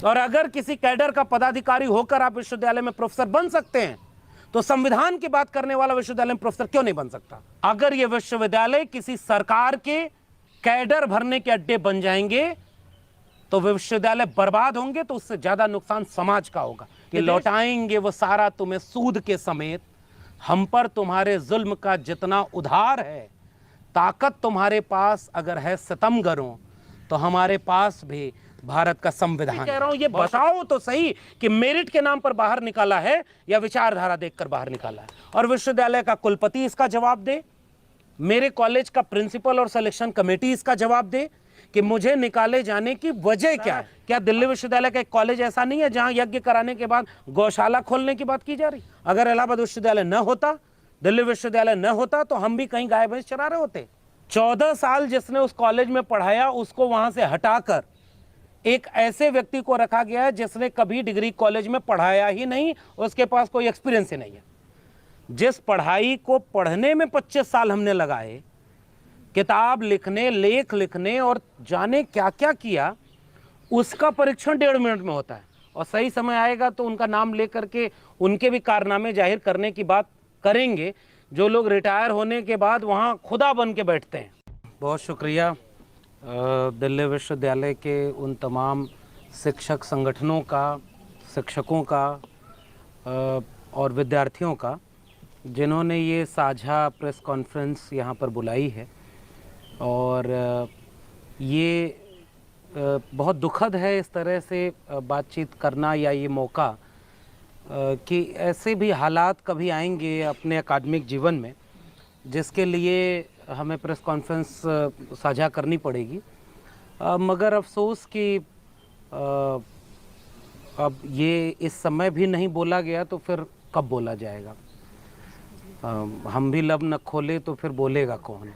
और अगर किसी कैडर का पदाधिकारी होकर आप विश्वविद्यालय में प्रोफेसर बन सकते हैं, तो संविधान की बात करने वाला विश्वविद्यालय में प्रोफेसर क्यों नहीं बन सकता? अगर ये विश्वविद्यालय किसी सरकार के कैडर भरने के अड्डे बन जाएंगे तो विश्वविद्यालय बर्बाद होंगे, तो उससे ज्यादा नुकसान समाज का होगा कि लौटाएंगे वो सारा तुम्हें सूद के समेत। हम पर तुम्हारे जुल्म का जितना उधार है, ताकत तुम्हारे पास अगर है सितमगरों, तो हमारे पास भी भारत का संविधान। कह रहा हूं, ये बताओ तो सही कि मेरिट के नाम पर बाहर निकाला है या विचारधारा देखकर बाहर निकाला है। और विश्वविद्यालय का कुलपति इसका जवाब दे, मेरे कॉलेज का प्रिंसिपल और सिलेक्शन कमेटी इसका जवाब दे कि मुझे निकाले जाने की वजह क्या है। क्या दिल्ली विश्वविद्यालय का एक कॉलेज ऐसा नहीं है जहां यज्ञ कराने के बाद गौशाला खोलने की बात की जा रही? अगर इलाहाबाद विश्वविद्यालय न होता, दिल्ली विश्वविद्यालय न होता, तो हम भी कहीं गाय भैंस चरा रहे होते। 14 साल जिसने उस कॉलेज में पढ़ाया, उसको वहां से हटाकर एक ऐसे व्यक्ति को रखा गया है जिसने कभी डिग्री कॉलेज में पढ़ाया ही नहीं, उसके पास कोई एक्सपीरियंस ही नहीं है। जिस पढ़ाई को पढ़ने में 25 साल हमने लगाए, किताब लिखने, लेख लिखने और जाने क्या क्या किया, उसका परीक्षण 1.5 मिनट में होता है। और सही समय आएगा तो उनका नाम लेकर के उनके भी कारनामे जाहिर करने की बात करेंगे, जो लोग रिटायर होने के बाद वहाँ खुदा बन के बैठते हैं। बहुत शुक्रिया दिल्ली विश्वविद्यालय के उन तमाम शिक्षक संगठनों का, शिक्षकों का और विद्यार्थियों का, जिन्होंने ये साझा प्रेस कॉन्फ्रेंस यहाँ पर बुलाई है। और ये बहुत दुखद है इस तरह से बातचीत करना, या ये मौका कि ऐसे भी हालात कभी आएंगे अपने अकादमिक जीवन में जिसके लिए हमें प्रेस कॉन्फ्रेंस साझा करनी पड़ेगी। मगर अफसोस कि अब ये इस समय भी नहीं बोला गया तो फिर कब बोला जाएगा? हम भी लब न खोले तो फिर बोलेगा कौन?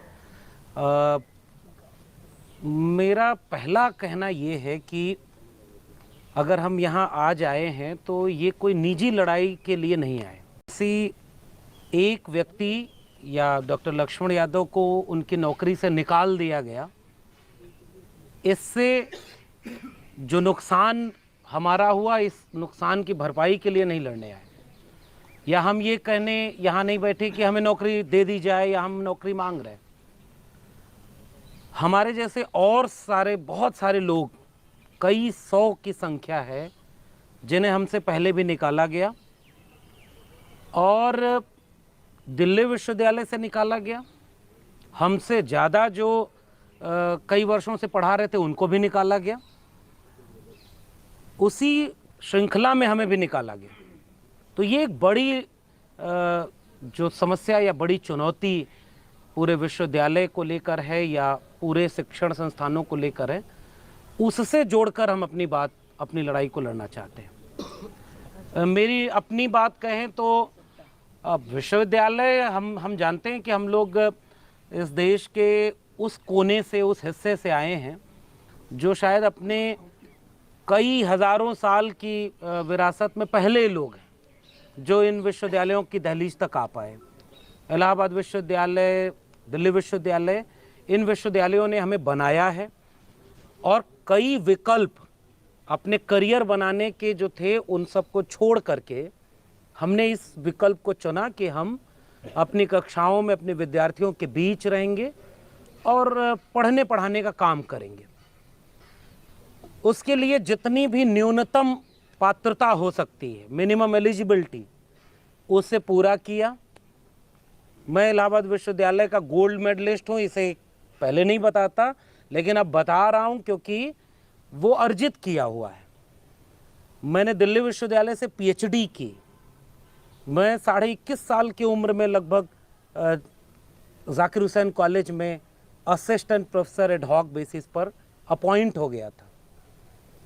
मेरा पहला कहना ये है कि अगर हम यहाँ आज आए हैं तो ये कोई निजी लड़ाई के लिए नहीं आए। किसी एक व्यक्ति या डॉक्टर लक्ष्मण यादव को उनकी नौकरी से निकाल दिया गया, इससे जो नुकसान हमारा हुआ, इस नुकसान की भरपाई के लिए नहीं लड़ने आए। या हम ये कहने यहाँ नहीं बैठे कि हमें नौकरी दे दी जाए या हम नौकरी मांग रहे हैं। हमारे जैसे और सारे बहुत सारे लोग, कई 100 की संख्या है, जिन्हें हमसे पहले भी निकाला गया और दिल्ली विश्वविद्यालय से निकाला गया। हमसे ज़्यादा जो कई वर्षों से पढ़ा रहे थे उनको भी निकाला गया। उसी श्रृंखला में हमें भी निकाला गया। तो ये एक बड़ी जो समस्या या बड़ी चुनौती पूरे विश्वविद्यालय को लेकर है या पूरे शिक्षण संस्थानों को लेकर है, उससे जोड़कर हम अपनी लड़ाई को लड़ना चाहते हैं। मेरी अपनी बात कहें तो विश्वविद्यालय, हम जानते हैं कि हम लोग इस देश के उस कोने से, उस हिस्से से आए हैं जो शायद अपने कई हज़ारों साल की विरासत में पहले लोग हैं जो इन विश्वविद्यालयों की दहलीज तक आ पाए। इलाहाबाद विश्वविद्यालय, दिल्ली विश्वविद्यालय, इन विश्वविद्यालयों ने हमें बनाया है और कई विकल्प अपने करियर बनाने के जो थे उन सबको छोड़ करके हमने इस विकल्प को चुना कि हम अपनी कक्षाओं में अपने विद्यार्थियों के बीच रहेंगे और पढ़ने पढ़ाने का काम करेंगे। उसके लिए जितनी भी न्यूनतम पात्रता हो सकती है, मिनिमम एलिजिबिलिटी, उसे पूरा किया। मैं इलाहाबाद विश्वविद्यालय का गोल्ड मेडलिस्ट हूँ, इसे पहले नहीं बताता, लेकिन अब बता रहा हूँ क्योंकि वो अर्जित किया हुआ है। मैंने दिल्ली विश्वविद्यालय से पीएचडी की। मैं 21.5 साल की उम्र में लगभग जाकिर हुसैन कॉलेज में assistant professor ad hoc basis पर अपॉइंट हो गया था।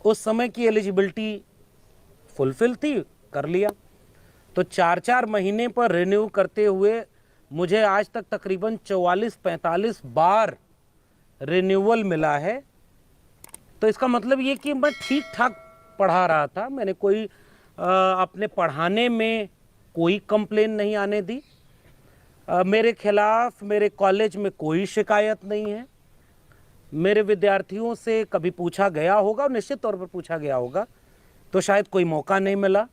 उस समय की एलिजिबिलिटी फुलफिल थी, कर लिया। तो 4-4 महीने पर रिन्यू करते हुए मुझे आज तक तकरीबन 44-45 बार रिन्यूअल मिला है। तो इसका मतलब ये कि मैं ठीक ठाक पढ़ा रहा था। मैंने कोई अपने पढ़ाने में कोई कंप्लेन नहीं आने दी। मेरे खिलाफ मेरे कॉलेज में कोई शिकायत नहीं है। मेरे विद्यार्थियों से कभी पूछा गया होगा, निश्चित तौर पर पूछा गया होगा तो शायद कोई मौका नहीं मिला,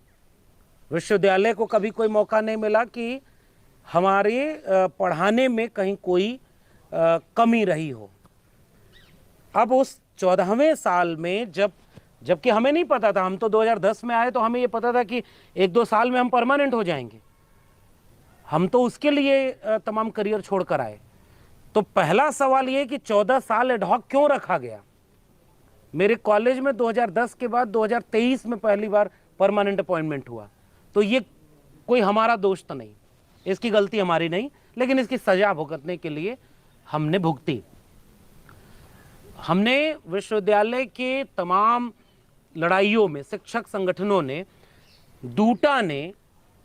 विश्वविद्यालय को कभी कोई मौका नहीं मिला कि हमारे पढ़ाने में कहीं कोई कमी रही हो। अब उस 14वें साल में जबकि हमें नहीं पता था, हम तो 2010 में आए तो हमें ये पता था कि 1-2 साल में हम परमानेंट हो जाएंगे, हम तो उसके लिए तमाम करियर छोड़कर आए। तो पहला सवाल ये कि 14 साल एडहॉक क्यों रखा गया। मेरे कॉलेज में 2010 के बाद 2023 में पहली बार परमानेंट अपॉइंटमेंट हुआ। तो ये कोई हमारा दोष तो नहीं, इसकी गलती हमारी नहीं, लेकिन इसकी सजा भुगतने के लिए हमने भुगती। हमने विश्वविद्यालय के तमाम लड़ाइयों में शिक्षक संगठनों ने, डूटा ने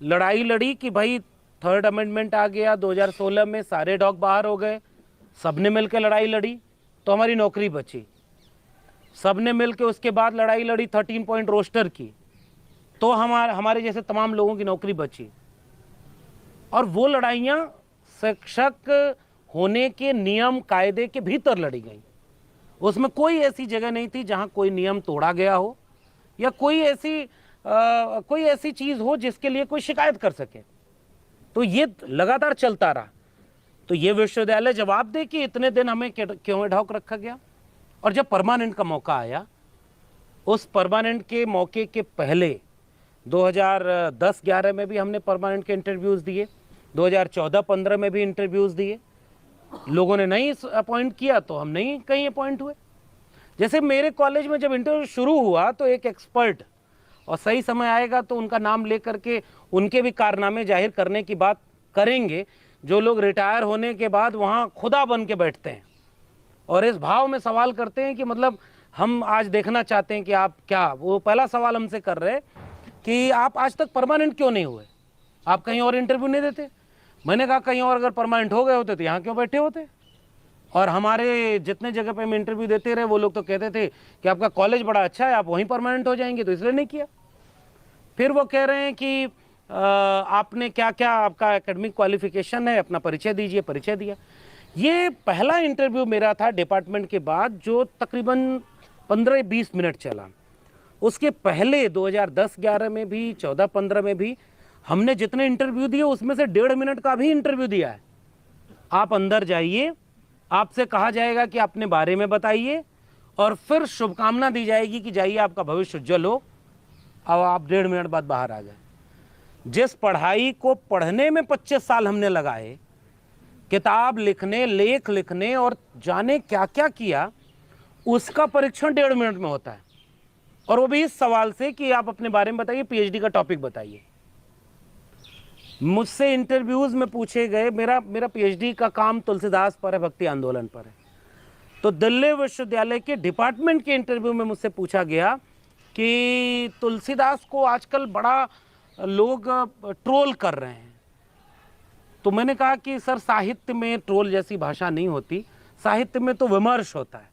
लड़ाई लड़ी कि भाई 3rd अमेंडमेंट आ गया 2016 में, सारे डॉग बाहर हो गए, सबने मिलकर लड़ाई लड़ी तो हमारी नौकरी बची। सबने मिलकर उसके बाद लड़ाई लड़ी 13 पॉइंट रोस्टर की, तो हमारे जैसे तमाम लोगों की नौकरी बची। और वो लड़ाइयाँ शिक्षक होने के नियम कायदे के भीतर लड़ी गई। उसमें कोई ऐसी जगह नहीं थी जहाँ कोई नियम तोड़ा गया हो या कोई ऐसी चीज़ हो जिसके लिए कोई शिकायत कर सके। तो ये लगातार चलता रहा। तो ये विश्वविद्यालय जवाब दे कि इतने दिन हमें क्यों एडहॉक रखा गया। और जब परमानेंट का मौका आया, उस परमानेंट के मौके के पहले 2010-11 में भी हमने परमानेंट के इंटरव्यूज़ दिए, 2014-15 में भी इंटरव्यूज़ दिए। लोगों ने नहीं अपॉइंट किया तो हम नहीं कहीं अपॉइंट हुए। जैसे मेरे कॉलेज में जब इंटरव्यू शुरू हुआ तो एक एक्सपर्ट, और सही समय आएगा तो उनका नाम लेकर के उनके भी कारनामे जाहिर करने की बात करेंगे, जो लोग रिटायर होने के बाद वहाँ खुदा बन के बैठते हैं और इस भाव में सवाल करते हैं कि मतलब हम आज देखना चाहते हैं कि आप क्या, वो पहला सवाल हमसे कर रहे कि आप आज तक परमानेंट क्यों नहीं हुए, आप कहीं और इंटरव्यू नहीं देते। मैंने कहा कहीं और अगर परमानेंट हो गए होते तो यहाँ क्यों बैठे होते। और हमारे जितने जगह पे हम इंटरव्यू देते रहे वो लोग तो कहते थे कि आपका कॉलेज बड़ा अच्छा है, आप वहीं परमानेंट हो जाएंगे, तो इसलिए नहीं किया। फिर वो कह रहे हैं कि आपने क्या क्या आपका एकेडमिक क्वालिफिकेशन है, अपना परिचय दीजिए। परिचय दिया। ये पहला इंटरव्यू मेरा था डिपार्टमेंट के बाद जो तकरीबन 15-20 मिनट चला। उसके पहले 2010-11 में भी, 14-15 में भी हमने जितने इंटरव्यू दिए उसमें से 1.5 मिनट का भी इंटरव्यू दिया है। आप अंदर जाइए, आपसे कहा जाएगा कि अपने बारे में बताइए और फिर शुभकामना दी जाएगी कि जाइए आपका भविष्य उज्जवल हो। अब आप 1.5 मिनट बाद बाहर आ गए। जिस पढ़ाई को पढ़ने में 25 साल हमने लगाए, किताब लिखने, लेख लिखने और जाने क्या क्या किया, उसका परीक्षण 1.5 मिनट में होता है। और वो भी इस सवाल से कि आप अपने बारे में बताइए, पीएचडी का टॉपिक बताइए। मुझसे इंटरव्यूज में पूछे गए, मेरा पीएचडी का काम तुलसीदास पर है, भक्ति आंदोलन पर है। तो दिल्ली विश्वविद्यालय के डिपार्टमेंट के इंटरव्यू में मुझसे पूछा गया कि तुलसीदास को आजकल बड़ा लोग ट्रोल कर रहे हैं। तो मैंने कहा कि सर साहित्य में ट्रोल जैसी भाषा नहीं होती, साहित्य में तो विमर्श होता है।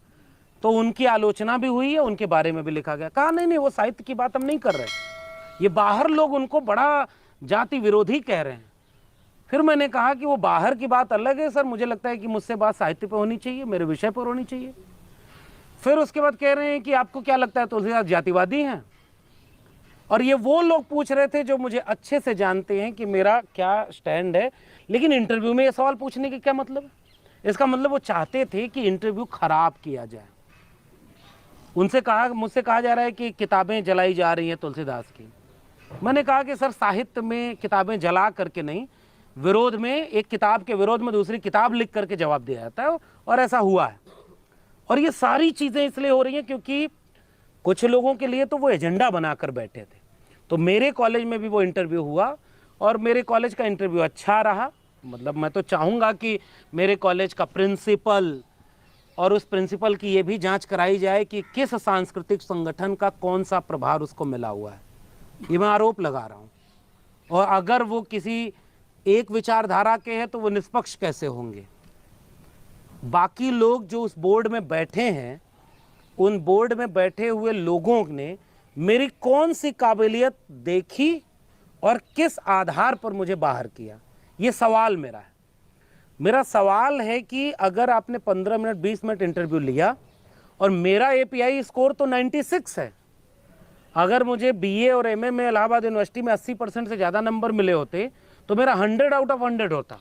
तो उनकी आलोचना भी हुई है, उनके बारे में भी लिखा गया। कहा नहीं वो साहित्य की बात हम नहीं कर रहे, ये बाहर लोग उनको बड़ा जाति विरोधी कह रहे हैं। फिर मैंने कहा कि वो बाहर की बात अलग है सर, मुझे लगता है कि मुझसे बात साहित्य पर होनी चाहिए, मेरे विषय पर होनी चाहिए। फिर उसके बाद कह रहे हैं कि आपको क्या लगता है तुलसीदास जातिवादी हैं। और ये वो लोग पूछ रहे थे जो मुझे अच्छे से जानते हैं कि मेरा क्या स्टैंड है, लेकिन इंटरव्यू में ये सवाल पूछने के क्या मतलब है। इसका मतलब वो चाहते थे कि इंटरव्यू खराब किया जाए। मुझसे कहा जा रहा है कि किताबें जलाई जा रही हैं तुलसीदास की। मैंने कहा कि सर साहित्य में किताबें जला करके नहीं, विरोध में, एक किताब के विरोध में दूसरी किताब लिख करके जवाब दिया जाता है, और ऐसा हुआ है। और ये सारी चीज़ें इसलिए हो रही हैं क्योंकि कुछ लोगों के लिए तो वो एजेंडा बनाकर बैठे थे। तो मेरे कॉलेज में भी वो इंटरव्यू हुआ और मेरे कॉलेज का इंटरव्यू अच्छा रहा। मतलब मैं तो चाहूँगा कि मेरे कॉलेज का प्रिंसिपल और उस प्रिंसिपल की ये भी जांच कराई जाए कि किस सांस्कृतिक संगठन का कौन सा प्रभार उसको मिला हुआ है। ये मैं आरोप लगा रहा हूँ। और अगर वो किसी एक विचारधारा के हैं तो वो निष्पक्ष कैसे होंगे। बाकी लोग जो उस बोर्ड में बैठे हैं, उन बोर्ड में बैठे हुए लोगों ने मेरी कौन सी काबिलियत देखी और किस आधार पर मुझे बाहर किया, ये सवाल मेरा है। मेरा सवाल है कि अगर आपने 15 मिनट 20 मिनट इंटरव्यू लिया और मेरा एपीआई स्कोर तो 96 है, अगर मुझे बीए और एमए में इलाहाबाद यूनिवर्सिटी में 80% से ज़्यादा नंबर मिले होते तो मेरा 100 आउट ऑफ 100 होता।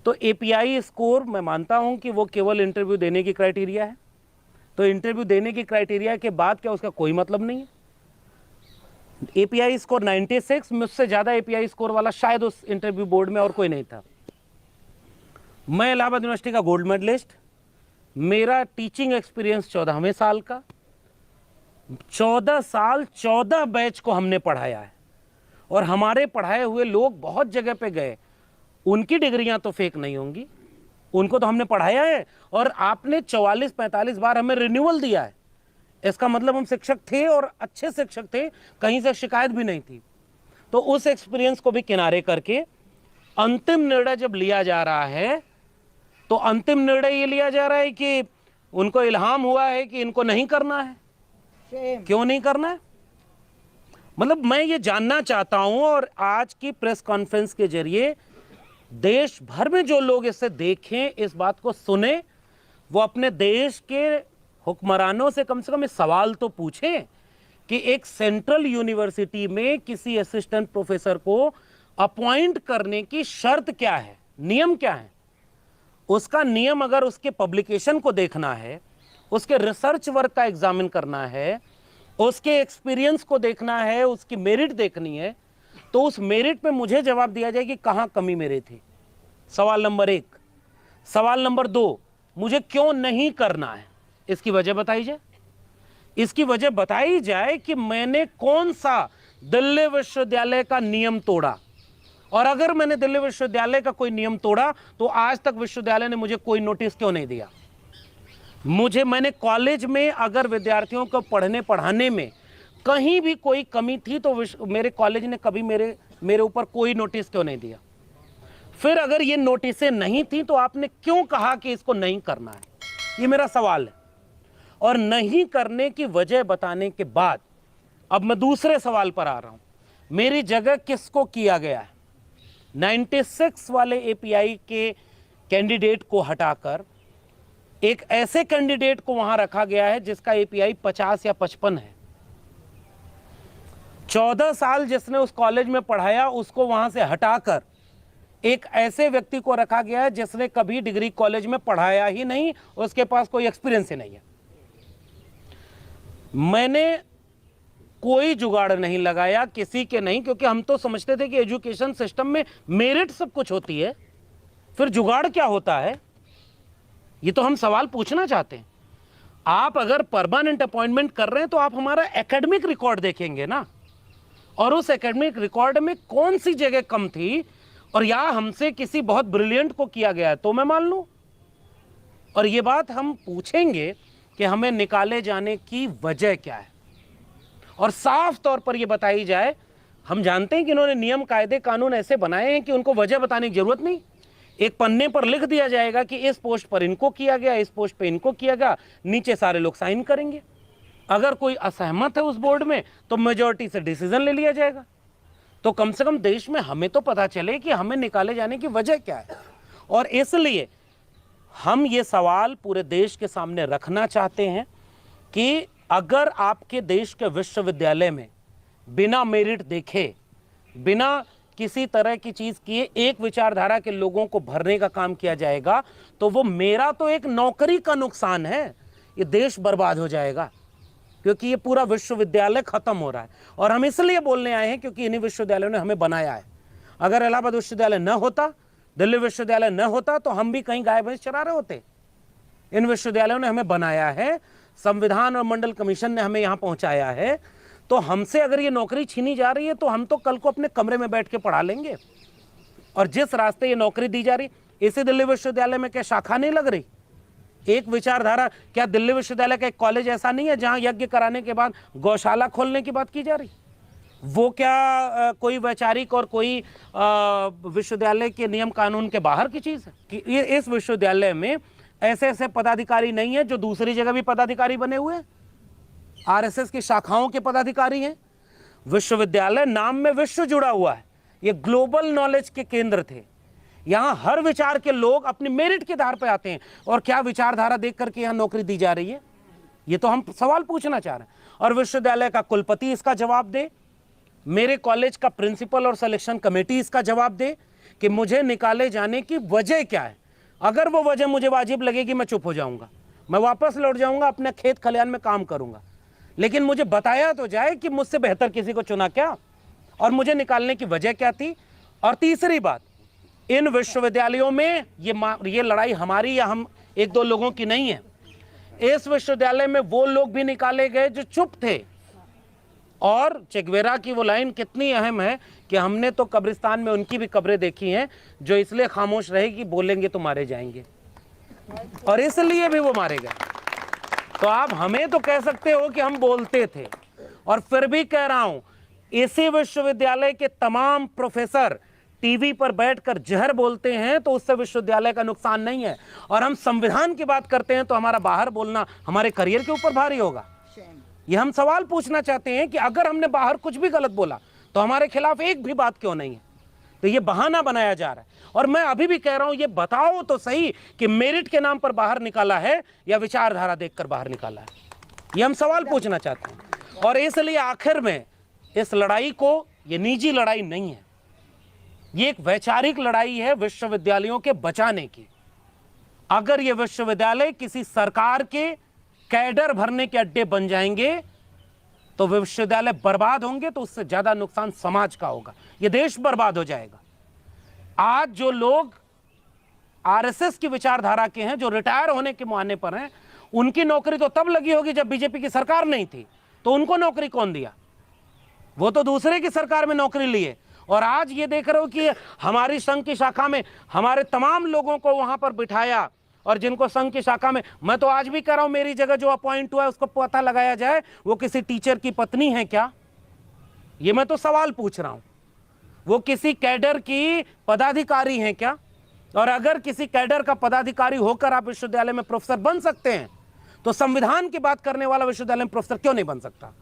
तो एपीआई स्कोर मैं मानता हूं कि वो केवल इंटरव्यू देने की क्राइटेरिया है। तो इंटरव्यू देने की क्राइटेरिया के बाद क्या उसका कोई मतलब नहीं है। एपीआई स्कोर 96, मुझसे ज़्यादा एपीआई स्कोर वाला शायद उस इंटरव्यू बोर्ड में और कोई नहीं था। मैं इलाहाबाद यूनिवर्सिटी का गोल्ड मेडलिस्ट, मेरा टीचिंग एक्सपीरियंस 14वें साल का, 14 साल 14 बैच को हमने पढ़ाया है और हमारे पढ़ाए हुए लोग बहुत जगह पे गए। उनकी डिग्रियां तो फेक नहीं होंगी, उनको तो हमने पढ़ाया है और आपने 44-45 बार हमें रिन्यूअल दिया है। इसका मतलब हम शिक्षक थे और अच्छे शिक्षक थे, कहीं से शिकायत भी नहीं थी। तो उस एक्सपीरियंस को भी किनारे करके अंतिम निर्णय जब लिया जा रहा है तो अंतिम निर्णय ये लिया जा रहा है कि उनको इल्हाम हुआ है कि इनको नहीं करना है। क्यों नहीं करना है? मतलब मैं ये जानना चाहता हूं और आज की प्रेस कॉन्फ्रेंस के जरिए देश भर में जो लोग इसे देखें, इस बात को सुने, वो अपने देश के हुक्मरानों से कम इस सवाल तो पूछें कि एक सेंट्रल यूनिवर्सिटी में किसी असिस्टेंट प्रोफेसर को अपॉइंट करने की शर्त क्या है, नियम क्या है। उसका नियम अगर उसके पब्लिकेशन को देखना है, उसके रिसर्च वर्क का एग्जामिन करना है, उसके एक्सपीरियंस को देखना है, उसकी मेरिट देखनी है, तो उस मेरिट पे मुझे जवाब दिया जाए कि कहां कमी मेरे थी। सवाल नंबर 1। सवाल नंबर 2, मुझे क्यों नहीं करना है, इसकी वजह बताई जाए। इसकी वजह बताई जाए कि मैंने कौन सा दिल्ली विश्वविद्यालय का नियम तोड़ा, और अगर मैंने दिल्ली विश्वविद्यालय का कोई नियम तोड़ा तो आज तक विश्वविद्यालय ने मुझे कोई नोटिस क्यों नहीं दिया। मैंने कॉलेज में अगर विद्यार्थियों को पढ़ने पढ़ाने में कहीं भी कोई कमी थी तो मेरे कॉलेज ने कभी मेरे ऊपर कोई नोटिस क्यों नहीं दिया। फिर अगर ये नोटिसें नहीं थी तो आपने क्यों कहा कि इसको नहीं करना है, ये मेरा सवाल है। और नहीं करने की वजह बताने के बाद अब मैं दूसरे सवाल पर आ रहा हूं, मेरी जगह किसको किया गया है। 96 वाले एपीआई के कैंडिडेट को हटाकर एक ऐसे कैंडिडेट को वहां रखा गया है जिसका एपीआई 50 या 55 है। 14 साल जिसने उस कॉलेज में पढ़ाया उसको वहां से हटाकर एक ऐसे व्यक्ति को रखा गया है जिसने कभी डिग्री कॉलेज में पढ़ाया ही नहीं, उसके पास कोई एक्सपीरियंस ही नहीं है। मैंने कोई जुगाड़ नहीं लगाया, किसी के नहीं, क्योंकि हम तो समझते थे कि एजुकेशन सिस्टम में मेरिट सब कुछ होती है, फिर जुगाड़ क्या होता है, ये तो हम सवाल पूछना चाहते हैं। आप अगर परमानेंट अपॉइंटमेंट कर रहे हैं तो आप हमारा एकेडमिक रिकॉर्ड देखेंगे ना, और उस एकेडमिक रिकॉर्ड में कौन सी जगह कम थी, और या हमसे किसी बहुत ब्रिलियंट को किया गया है तो मैं मान लूं। और ये बात हम पूछेंगे कि हमें निकाले जाने की वजह क्या है, और साफ तौर पर यह बताई जाए। हम जानते हैं कि इन्होंने नियम कायदे कानून ऐसे बनाए हैं कि उनको वजह बताने की जरूरत नहीं। एक पन्ने पर लिख दिया जाएगा कि इस पोस्ट पर इनको किया गया, इस पोस्ट पर इनको किया गया, नीचे सारे लोग साइन करेंगे। अगर कोई असहमत है उस बोर्ड में तो मेजॉरिटी से डिसीजन ले लिया जाएगा। तो कम से कम देश में हमें तो पता चले कि हमें निकाले जाने की वजह क्या है। और इसलिए हम ये सवाल पूरे देश के सामने रखना चाहते हैं कि अगर आपके देश के विश्वविद्यालय में बिना मेरिट देखे, बिना किसी तरह की चीज किए एक विचारधारा के लोगों को भरने का काम किया जाएगा तो वो मेरा तो एक नौकरी का नुकसान है, ये देश बर्बाद हो जाएगा, क्योंकि ये पूरा विश्वविद्यालय खत्म हो रहा है। और हम इसलिए बोलने आए हैं क्योंकि इन्हीं विश्वविद्यालयों ने हमें बनाया है। अगर इलाहाबाद विश्वविद्यालय न होता, दिल्ली विश्वविद्यालय न होता, तो हम भी कहीं गाय भैंस चरा रहे होते। इन विश्वविद्यालयों ने हमें बनाया है, संविधान और मंडल कमीशन ने हमें यहां पहुंचाया है। तो हमसे अगर ये नौकरी छीनी जा रही है तो हम तो कल को अपने कमरे में बैठ के पढ़ा लेंगे। और जिस रास्ते ये नौकरी दी जा रही, इसी दिल्ली विश्वविद्यालय में क्या शाखा नहीं लग रही? एक विचारधारा, क्या दिल्ली विश्वविद्यालय का एक कॉलेज ऐसा नहीं है जहां यज्ञ कराने के बाद गौशाला खोलने की बात की जा रही? वो क्या कोई वैचारिक और कोई विश्वविद्यालय के नियम कानून के बाहर की चीज है कि ये इस विश्वविद्यालय में ऐसे ऐसे पदाधिकारी नहीं है जो दूसरी जगह भी पदाधिकारी बने हुए हैं, आरएसएस की शाखाओं के पदाधिकारी हैं। विश्वविद्यालय नाम में विश्व जुड़ा हुआ है, ये ग्लोबल नॉलेज के केंद्र थे। यहां हर विचार के लोग अपनी मेरिट के आधार पर आते हैं, और क्या विचारधारा देख करके यहां नौकरी दी जा रही है, ये तो हम सवाल पूछना चाह रहे हैं। और विश्वविद्यालय का कुलपति इसका जवाब दे, मेरे कॉलेज का प्रिंसिपल और सिलेक्शन कमेटी इसका जवाब दे कि मुझे निकाले जाने की वजह क्या है। अगर वो वजह मुझे वाजिब लगेगी, मैं चुप हो जाऊंगा, मैं वापस लौट जाऊंगा, अपने खेत खलियान में काम करूंगा, लेकिन मुझे बताया तो जाए कि मुझसे बेहतर किसी को चुना क्या और मुझे निकालने की वजह क्या थी। और तीसरी बात, इन विश्वविद्यालयों में ये लड़ाई हमारी या हम एक दो लोगों की नहीं है। इस विश्वविद्यालय में वो लोग भी निकाले गए जो चुप थे। और चेगवेरा की वो लाइन कितनी अहम है कि हमने तो कब्रिस्तान में उनकी भी कब्रें देखी हैं जो इसलिए खामोश रहे कि बोलेंगे तो मारे जाएंगे, और इसलिए भी वो मारे गए। तो आप हमें तो कह सकते हो कि हम बोलते थे, और फिर भी कह रहा हूं, इसी विश्वविद्यालय के तमाम प्रोफेसर टीवी पर बैठकर जहर बोलते हैं तो उससे विश्वविद्यालय का नुकसान नहीं है। और हम संविधान की बात करते हैं तो हमारा बाहर बोलना हमारे करियर के ऊपर भारी होगा। ये हम सवाल पूछना चाहते हैं कि अगर हमने बाहर कुछ भी गलत बोला तो हमारे खिलाफ एक भी बात क्यों नहीं है। तो ये बहाना बनाया जा रहा है। और मैं अभी भी कह रहा हूं, ये बताओ तो सही कि मेरिट के नाम पर बाहर निकाला है या विचारधारा देखकर बाहर निकाला है। ये हम सवाल पूछना चाहते हैं। और इसलिए आखिर में इस लड़ाई को, ये निजी लड़ाई नहीं है, ये एक वैचारिक लड़ाई है विश्वविद्यालयों के बचाने की। अगर ये विश्वविद्यालय किसी सरकार के कैडर भरने के अड्डे बन जाएंगे तो विश्वविद्यालय बर्बाद होंगे, तो उससे ज्यादा नुकसान समाज का होगा, ये देश बर्बाद हो जाएगा। आज जो लोग आरएसएस की विचारधारा के हैं, जो रिटायर होने के मुहाने पर हैं, उनकी नौकरी तो तब लगी होगी जब बीजेपी की सरकार नहीं थी, तो उनको नौकरी कौन दिया? वो तो दूसरे की सरकार में नौकरी लिए। और आज ये देख रहे हो कि हमारी संघ की शाखा में हमारे तमाम लोगों को वहां पर बिठाया, और जिनको संघ की शाखा में, मैं तो आज भी कह रहा हूं, मेरी जगह जो अपॉइंट हुआ है उसको पता लगाया जाए वो किसी टीचर की पत्नी है क्या? ये मैं तो सवाल पूछ रहा हूं। वो किसी कैडर की पदाधिकारी हैं क्या? और अगर किसी कैडर का पदाधिकारी होकर आप विश्वविद्यालय में प्रोफेसर बन सकते हैं तो संविधान की बात करने वाला विश्वविद्यालय में प्रोफेसर क्यों नहीं बन सकता?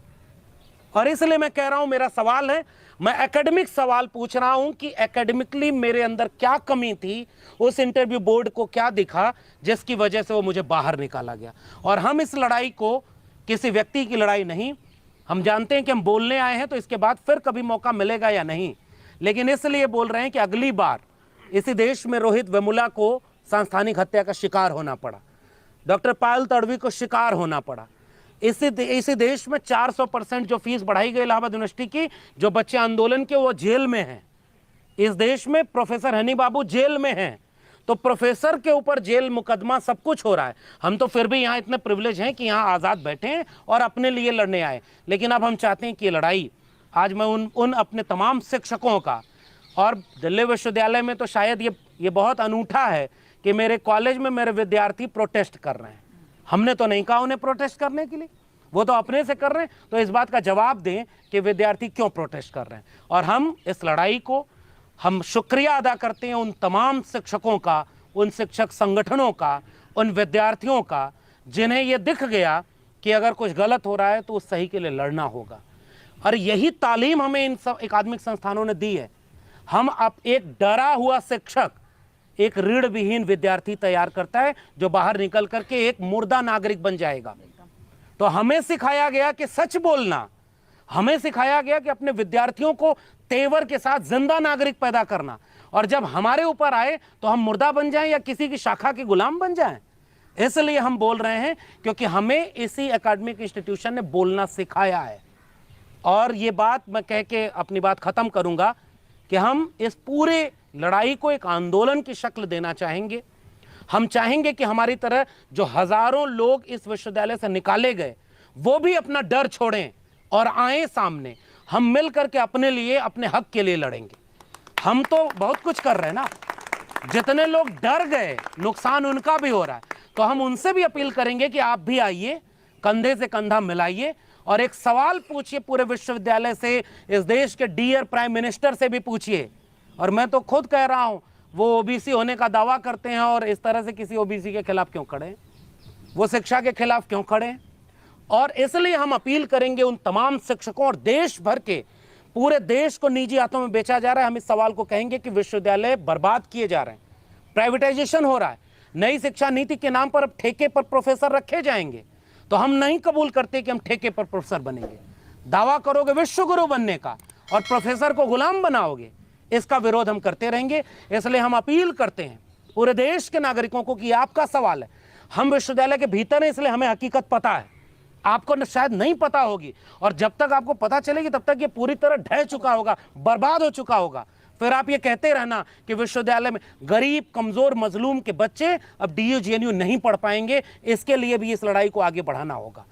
और इसलिए मैं कह रहा हूं, मेरा सवाल है, मैं एकेडमिक सवाल पूछ रहा हूं कि एकेडमिकली मेरे अंदर क्या कमी थी, उस इंटरव्यू बोर्ड को क्या दिखा जिसकी वजह से वो मुझे बाहर निकाला गया। और हम इस लड़ाई को किसी व्यक्ति की लड़ाई नहीं, हम जानते हैं कि हम बोलने आए हैं तो इसके बाद फिर कभी मौका मिलेगा या नहीं, लेकिन इसलिए बोल रहे हैं कि अगली बार इसी देश में रोहित वेमुला को सांस्थानिक हत्या का शिकार होना पड़ा, डॉक्टर पायल तड़वी को शिकार होना पड़ा, इसी देश में 400% जो फीस बढ़ाई गई इलाहाबाद यूनिवर्सिटी की, जो बच्चे आंदोलन के वो जेल में हैं। इस देश में प्रोफेसर हनी बाबू जेल में हैं, तो प्रोफेसर के ऊपर जेल मुकदमा सब कुछ हो रहा है। हम तो फिर भी यहाँ इतने प्रिविलेज हैं कि यहाँ आज़ाद बैठे हैं और अपने लिए लड़ने आए, लेकिन अब हम चाहते हैं कि ये लड़ाई, आज मैं उन अपने तमाम शिक्षकों का, और दिल्ली विश्वविद्यालय में तो शायद ये बहुत अनूठा है कि मेरे कॉलेज में मेरे विद्यार्थी प्रोटेस्ट कर रहे हैं। हमने तो नहीं कहा उन्हें प्रोटेस्ट करने के लिए, वो तो अपने से कर रहे हैं। तो इस बात का जवाब दें कि विद्यार्थी क्यों प्रोटेस्ट कर रहे हैं। और हम इस लड़ाई को, हम शुक्रिया अदा करते हैं उन तमाम शिक्षकों का, उन शिक्षक संगठनों का, उन विद्यार्थियों का, जिन्हें ये दिख गया कि अगर कुछ गलत हो रहा है तो उस सही के लिए लड़ना होगा। और यही तालीम हमें इन सब अकादमिक संस्थानों ने दी है। हम अब एक डरा हुआ शिक्षक, एक ऋण विहीन विद्यार्थी तैयार करता है जो बाहर निकल करके एक मुर्दा नागरिक बन जाएगा। तो हमें सिखाया गया कि सच बोलना, हमें सिखाया गया कि अपने विद्यार्थियों को तेवर के साथ जिंदा नागरिक पैदा करना, और जब हमारे ऊपर आए तो हम मुर्दा बन जाएं या किसी की शाखा के गुलाम बन जाएं। इसलिए हम बोल रहे हैं क्योंकि हमें इसी एकेडमिक इंस्टीट्यूशन ने बोलना सिखाया है। और ये बात मैं कह के अपनी बात खत्म करूंगा कि हम इस पूरे लड़ाई को एक आंदोलन की शक्ल देना चाहेंगे। हम चाहेंगे कि हमारी तरह जो हजारों लोग इस विश्वविद्यालय से निकाले गए वो भी अपना डर छोड़ें और आए सामने। हम मिल करके अपने लिए, अपने हक के लिए लड़ेंगे। हम तो बहुत कुछ कर रहे हैं ना, जितने लोग डर गए नुकसान उनका भी हो रहा है, तो हम उनसे भी अपील करेंगे कि आप भी आइए, कंधे से कंधा मिलाइए और एक सवाल पूछिए पूरे विश्वविद्यालय से, इस देश के डियर प्राइम मिनिस्टर से भी पूछिए। और मैं तो खुद कह रहा हूं, वो ओबीसी होने का दावा करते हैं और इस तरह से किसी ओबीसी के खिलाफ क्यों खड़े हैं, वो शिक्षा के खिलाफ क्यों खड़े हैं। और इसलिए हम अपील करेंगे उन तमाम शिक्षकों, और देश भर के, पूरे देश को निजी हाथों में बेचा जा रहा है, हम इस सवाल को कहेंगे कि विश्वविद्यालय बर्बाद किए जा रहे हैं, प्राइवेटाइजेशन हो रहा है, नई शिक्षा नीति के नाम पर अब ठेके पर प्रोफेसर रखे जाएंगे। तो हम नहीं कबूल करते कि हम ठेके पर प्रोफेसर बनेंगे। दावा करोगे विश्व गुरु बनने का और प्रोफेसर को गुलाम बनाओगे, इसका विरोध हम करते रहेंगे। इसलिए हम अपील करते हैं पूरे देश के नागरिकों को कि आपका सवाल है, हम विश्वविद्यालय के भीतर हैं इसलिए हमें हकीकत पता है, आपको शायद नहीं पता होगी, और जब तक आपको पता चलेगी तब तक ये पूरी तरह ढह चुका होगा, बर्बाद हो चुका होगा। फिर आप ये कहते रहना कि विश्वविद्यालय में गरीब कमजोर मजलूम के बच्चे अब DU GNU नहीं पढ़ पाएंगे। इसके लिए भी इस लड़ाई को आगे बढ़ाना होगा।